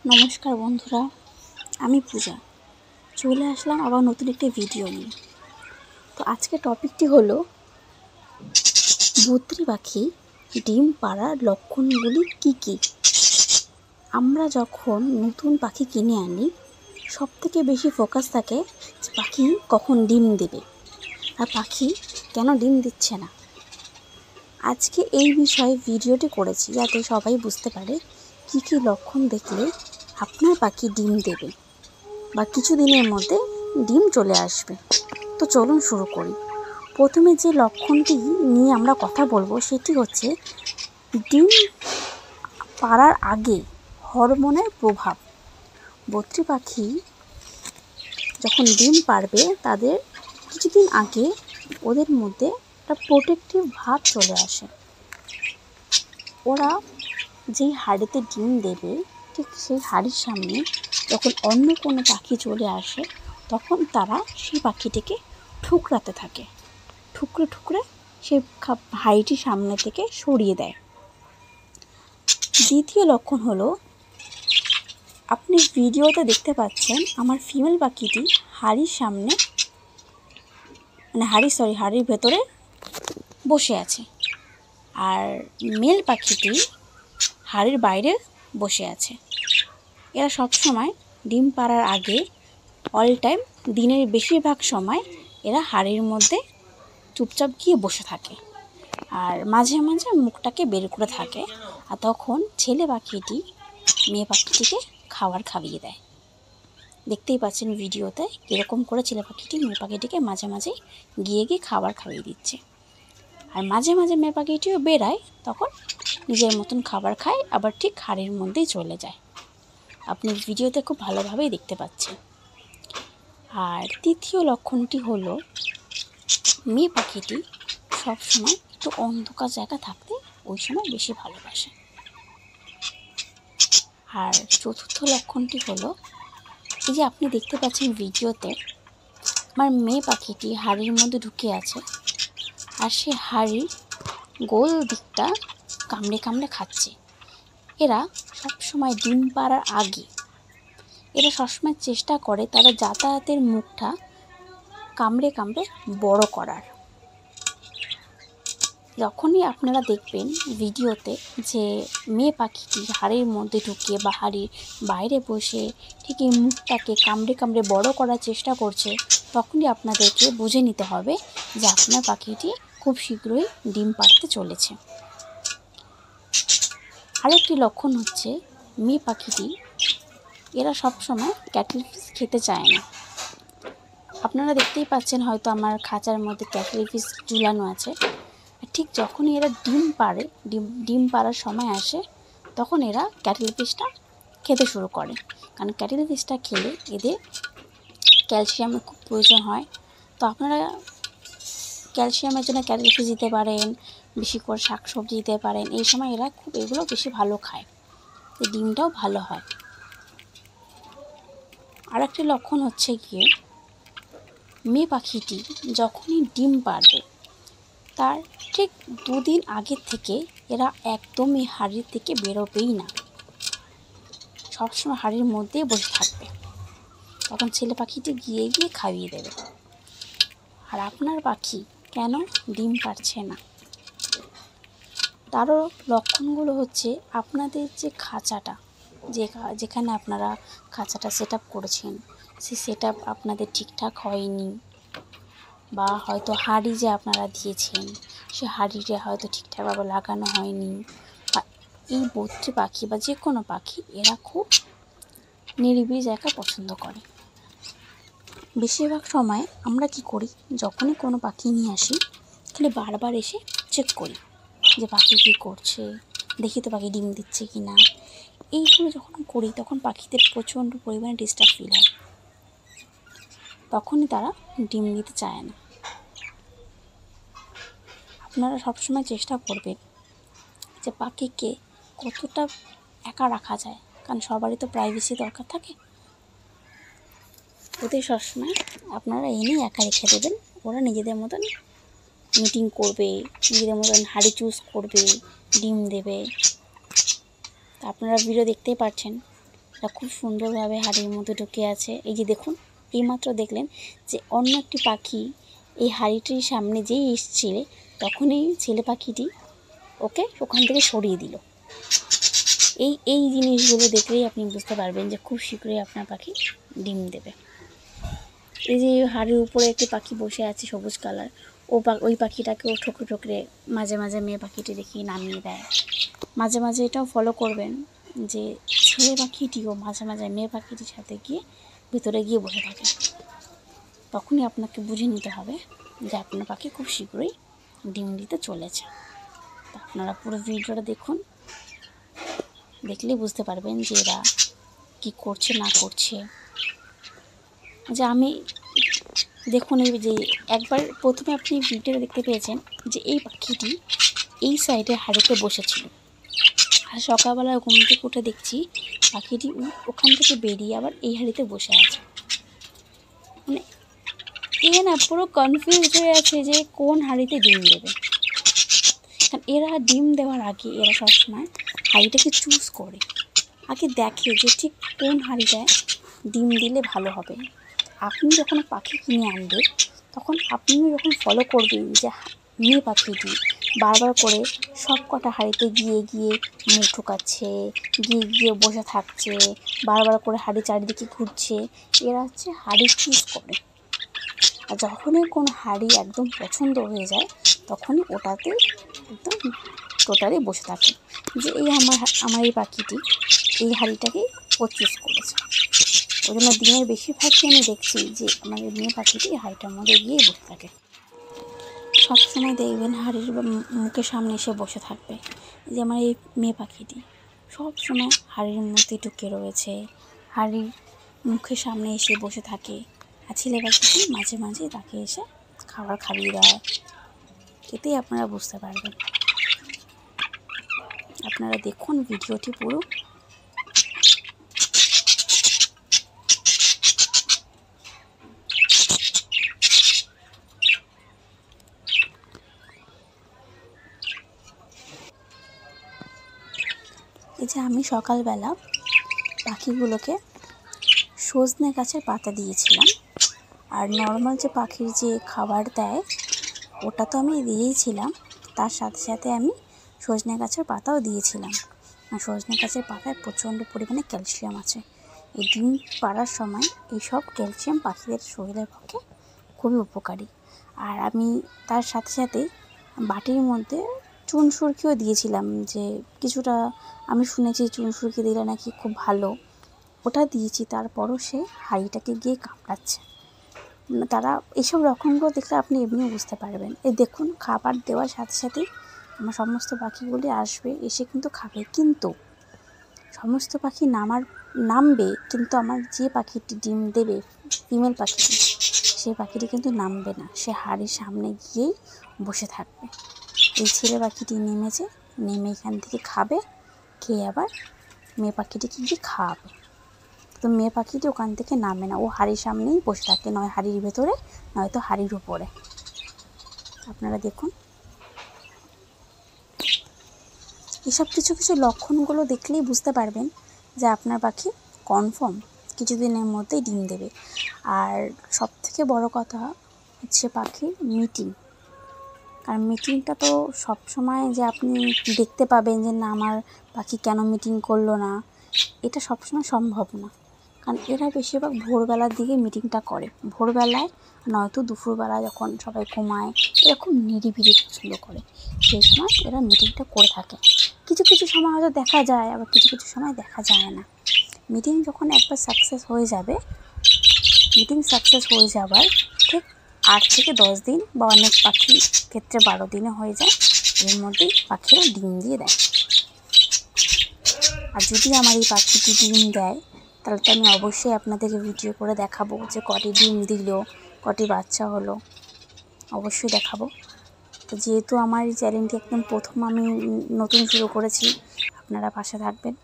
নমস্কার বন্ধুরা, আমি পূজা চলে আসলাম আবার নতুন একটি ভিডিও নিয়ে। তো আজকে টপিকটি হলো বদ্রি পাখি ডিম পাড়ার লক্ষণগুলি কি কি। আমরা যখন নতুন পাখি কিনে আনি সবথেকে বেশি ফোকাস থাকে পাখি কখন ডিম দেবে আর পাখি কেন ডিম দিচ্ছে না। আজকে এই বিষয়ে ভিডিওটি করেছি যাতে সবাই বুঝতে পারে কি কি লক্ষণ দেখলে আপনার পাখি ডিম দেবে বা কিছুদিনের মধ্যে ডিম চলে আসবে। তো চলুন শুরু করি। প্রথমে যে লক্ষণটি নিয়ে আমরা কথা বলবো সেটি হচ্ছে ডিম পাড়ার আগে হরমোনের প্রভাব। বদ্রি পাখি যখন ডিম পাড়বে তাদের কিছুদিন আগে ওদের মধ্যে একটা প্রোটেক্টিভ ভাব চলে আসে। ওরা যেই হাঁড়িতে ডিম দেবে ঠিক সেই হাঁড়ির সামনে যখন অন্য কোনো পাখি চলে আসে তখন তারা সেই পাখিটিকে ঠুকরাতে থাকে, ঠুকরে ঠুকরে সেই হাঁড়িটির সামনে থেকে সরিয়ে দেয়। দ্বিতীয় লক্ষণ হলো, আপনি ভিডিওতে দেখতে পাচ্ছেন আমার ফিমেল পাখিটি হাঁড়ির সামনে হাঁড়ির ভেতরে বসে আছে, আর মেল পাখিটি হাঁড়ির বাইরে বসে আছে। এরা সবসময় ডিম পাড়ার আগে অল টাইম দিনের বেশিরভাগ সময় এরা হাঁড়ির মধ্যে চুপচাপ গিয়ে বসে থাকে আর মাঝে মাঝে মুখটাকে বের করে থাকে। আর তখন ছেলে পাখিটি মেয়ে পাখিটিকে খাবার খাইয়ে দেয়। দেখতেই পাচ্ছেন ভিডিওতে কীরকম করে ছেলে পাখিটি মেয়ে পাখিটিকে মাঝে মাঝে গিয়ে খাবার খাইয়ে দিচ্ছে। আর মাঝে মাঝে মেয়ে পাখিটিও বেরায়, তখন নিজের মতন খাবার খায়, আবার ঠিক হাঁড়ির মধ্যেই চলে যায়। আপনি ভিডিওতে খুব ভালোভাবেই দেখতে পাচ্ছেন। আর তৃতীয় লক্ষণটি হলো, মেয়ে পাখিটি সবসময় একটু অন্ধকার জায়গা থাকতে ওই সময় বেশি ভালোবাসে। আর চতুর্থ লক্ষণটি হলো, এই যে আপনি দেখতে পাচ্ছেন ভিডিওতে আমার মেয়ে পাখিটি হাঁড়ির মধ্যে ঢুকে আছে আর সে হাঁড়ির গোল দিকটা কামড়ে কামড়ে খাচ্ছে। এরা সবসময় ডিম পাড়ার আগে এরা সবসময় চেষ্টা করে তাদের যাতায়াতের মুখটা কামড়ে কামড়ে বড় করার। যখনই আপনারা দেখবেন ভিডিওতে যে মেয়ে পাখিটি হাঁড়ির মধ্যে ঢুকে বা হাঁড়ির বাইরে বসে ঠিক এই মুখটাকে কামড়ে কামড়ে বড় করার চেষ্টা করছে, তখনই আপনাদেরকে বুঝে নিতে হবে যে আপনার পাখিটি খুব শীঘ্রই ডিম পাড়তে চলেছে। আরেকটি লক্ষণ হচ্ছে, মেয়ে পাখিটি এরা সবসময় ক্যাটল ফিশ খেতে চায় না। আপনারা দেখতেই পাচ্ছেন হয়তো আমার খাঁচার মধ্যে ক্যাটল ফিশ ঝুলানো আছে। ঠিক যখনই এরা ডিম পাড়ার সময় আসে তখন এরা ক্যাটল ফিশটা খেতে শুরু করে, কারণ ক্যাটল ফিশটা খেলে এদের ক্যালসিয়ামের খুব প্রয়োজন হয়। তো আপনারা ক্যালসিয়ামের জন্য ক্যাটল ফিশ দিতে পারেন, বেশি করে শাকসবজি দিতে পারেন। এই সময় এরা খুব এগুলো বেশি ভালো খায়, তো ডিমটাও ভালো হয়। আর একটি লক্ষণ হচ্ছে গিয়ে, মেয়ে পাখিটি যখনই ডিম পাড়বে তার ঠিক 2 দিন আগের থেকে এরা একদমই হাঁড়ির থেকে বেরোবেই না, সবসময় হাঁড়ির মধ্যেই বসে থাকবে। তখন ছেলে পাখিটি গিয়ে খাইয়ে দেবে। আর আপনার পাখি কেন ডিম পাড়ছে না, তারও লক্ষণগুলো হচ্ছে, আপনাদের যে খাঁচাটা যেখানে আপনারা খাঁচাটা সেট আপ করেছেন সেই সেট আপ আপনাদের ঠিকঠাক হয়নি, বা হয়তো হাঁড়ি যে আপনারা দিয়েছেন সে হাঁড়িটা হয়তো ঠিকঠাকভাবে লাগানো হয়নি। বা এই বদ্রি পাখি বা যে কোনো পাখি এরা খুব নিরিবিলি জায়গা পছন্দ করে। বেশিরভাগ সময় আমরা কি করি, যখনই কোনো পাখি নিয়ে আসি খালি বারবার এসে চেক করি যে পাখি কী করছে, দেখি তো পাখি ডিম দিচ্ছে কি না। এইগুলো যখন করি তখন পাখিদের প্রচণ্ড পরিমাণে ডিস্টার্ব ফিল হয়, তখনই তারা ডিম দিতে চায় না। আপনারা সবসময় চেষ্টা করবেন যে পাখিকে কতটা একা রাখা যায়, কারণ সবারই তো প্রাইভেসি দরকার থাকে। ওদের সবসময় আপনারা এনে একা রেখে দেবেন, ওরা নিজেদের মতন মিটিং করবে, নিজেদের মতন হাঁড়ি চুজ করবে, ডিম দেবে। তা আপনারা ভিডিও দেখতেই পাচ্ছেন এটা খুব সুন্দরভাবে হাঁড়ির মধ্যে ঢুকে আছে। এই যে দেখুন, এইমাত্র দেখলেন যে অন্য একটি পাখি এই হাঁড়িটির সামনে যেই এসেছিলে তখনই ছেলে পাখিটি ওকে ওখান থেকে সরিয়ে দিল। এই জিনিসগুলো দেখলেই আপনি বুঝতে পারবেন যে খুব শীঘ্রই আপনার পাখি ডিম দেবে। এই যে হাড়ির উপরে একটি পাখি বসে আছে সবুজ কালার, ওই পাখিটাকেও ঠোকরে ঠোকরে মাঝে মাঝে মেয়ে পাখিটি দেখিয়ে নামিয়ে দেয়। মাঝে মাঝে এটাও ফলো করবেন যে ছেলে পাখিটিও মাঝে মাঝে মেয়ে পাখিটির সাথে গিয়ে ভিতরে গিয়ে বসে থাকে। তখনই আপনাকে বুঝে নিতে হবে যে আপনার পাখি খুব শীঘ্রই ডিম দিতে চলেছে। তা আপনারা পুরো ভিডিওটা দেখুন, দেখলেই বুঝতে পারবেন যে এরা কী করছে না করছে। যে আমি দেখুন, এই যে একবার প্রথমে আপনি ভিডিওটা দেখতে পেয়েছেন যে এই পাখিটি এই সাইডে হাড়িতে বসেছিল, আর সকালবেলা ঘুম থেকে উঠে দেখছি পাখিটি ওখান থেকে বেরিয়ে আবার এই হাড়িতে বসে আছে। মানে এ না পুরো কনফিউজ হয়ে আছে যে কোন হাড়িতে ডিম দেবে। কারণ এরা ডিম দেওয়ার আগে এরা সবসময় হাঁড়িটাকে চুজ করে, আগে দেখে যে ঠিক কোন হাঁড়িটায় ডিম দিলে ভালো হবে। আপনি যখন পাখি কিনে আনবেন তখন আপনিও যখন ফলো করবেন যে মেয়ে পাখিটি বারবার করে সব কটা হাঁড়িতে গিয়ে গিয়ে মুখ ঢোকাচ্ছে, গিয়ে গিয়ে বসে থাকছে, বারবার করে হাঁড়ি চারিদিকে ঘুরছে, এরা হচ্ছে হাঁড়ি চুজ করে। আর যখনই কোনো হাঁড়ি একদম পছন্দ হয়ে যায় তখনই ওটাতে একদম টোটালি বসে থাকে যে এই আমার এই পাখিটি এই হাঁড়িটাকেই ও চুজ করেছে। ওই জন্য দিনের বেশিরভাগই আমি দেখছি যে আমার মেয়ে পাখিটি হাঁড়িটার মধ্যে গিয়ে বসে থাকে। সবসময় দেখবেন হাঁড়ির মুখের সামনে এসে বসে থাকবে। যে আমার এই মেয়ে পাখিটি সবসময় হাঁড়ির মধ্যে ঢুকে রয়েছে, হাঁড়ির মুখের সামনে এসে বসে থাকে। আর ছেলে পাখিটি মাঝে মাঝে তাকে এসে খাবার খাইয়ে দেয়। এতেই আপনারা বুঝতে পারবেন। আপনারা দেখুন ভিডিওটি পুরো। এই যে আমি সকালবেলা পাখিগুলোকে সজনে গাছের পাতা দিয়েছিলাম, আর নর্মাল যে পাখির যে খাবার দেয় ওটা তো আমি দিয়েছিলাম, তার সাথে সাথে আমি সজনে গাছের পাতাও দিয়েছিলাম। আর সজনে গাছের পাতায় প্রচণ্ড পরিমাণে ক্যালসিয়াম আছে। এই ডিম পাড়ার সময় এইসব ক্যালসিয়াম পাখিদের শরীরের পক্ষে খুবই উপকারী। আর আমি তার সাথে সাথে বাটির মধ্যে চুন সুরকিও দিয়েছিলাম, যে কিছুটা আমি শুনেছি চুন সুরকি দিলে নাকি খুব ভালো, ওটা দিয়েছি। তারপরও সে হাঁড়িটাকে গিয়ে কামড়াচ্ছে। তারা এইসব লক্ষণগুলো দেখলে আপনি এমনিও বুঝতে পারবেন। এই দেখুন, খাবার দেওয়ার সাথে সাথেই আমার সমস্ত পাখিগুলি আসবে, এসে কিন্তু খাবে। কিন্তু সমস্ত পাখি নামবে, কিন্তু আমার যে পাখিটি ডিম দেবে ফিমেল পাখিটি, সেই পাখিটি কিন্তু নামবে না, সে হাঁড়ির সামনে গিয়েই বসে থাকবে। এই ছেলে পাখিটি নেমেছে, নেমে এখান থেকে খাবে, খেয়ে আবার মেয়ে পাখিটিকে গিয়ে খাওয়াবে। তো মেয়ে পাখিটি ওখান থেকে নামে না, ও হাঁড়ির সামনেই বসে থাকে, নয় হাঁড়ির ভেতরে নয়তো হাঁড়ির উপরে। আপনারা দেখুন, এসব কিছু কিছু লক্ষণগুলো দেখলেই বুঝতে পারবেন যে আপনার পাখি কনফার্ম কিছুদিনের মধ্যেই ডিম দেবে। আর সবথেকে বড় কথা হচ্ছে পাখির মিটিং। কারণ মিটিংটা তো সব সময় যে আপনি দেখতে পাবেন যে না আমার পাখি কেন মিটিং করলো না, এটা সবসময় সম্ভব না। কারণ এরা বেশিরভাগ ভোরবেলার দিকে মিটিংটা করে, ভোরবেলায় নয়তো দুপুরবেলা যখন সবাই ঘুমায়, এরকম নিরিবিলি পছন্দ করে, সেই সময় এরা মিটিংটা করে থাকে। কিছু কিছু সময় হয়তো দেখা যায়, আবার কিছু কিছু সময় দেখা যায় না। মিটিং যখন একবার সাকসেস হয়ে যাবে, মিটিং সাকসেস হয়ে যাবার ঠিক 8 থেকে 10 দিন বা অনেক পাখির ক্ষেত্রে 12 দিনে হয়ে যায়, এর মধ্যেই পাখিরা ডিম দিয়ে দেয়। আর যদি আমার এই পাখিটি ডিম দেয় তাহলে তো আমি অবশ্যই আপনাদেরকে ভিডিও করে দেখাবো যে কটি ডিম দিল, কটি বাচ্চা হলো, অবশ্যই দেখাবো। তো যেহেতু আমার এই চ্যানেলটি একদম প্রথম আমি নতুন শুরু করেছি, আপনারা পাশে থাকবেন।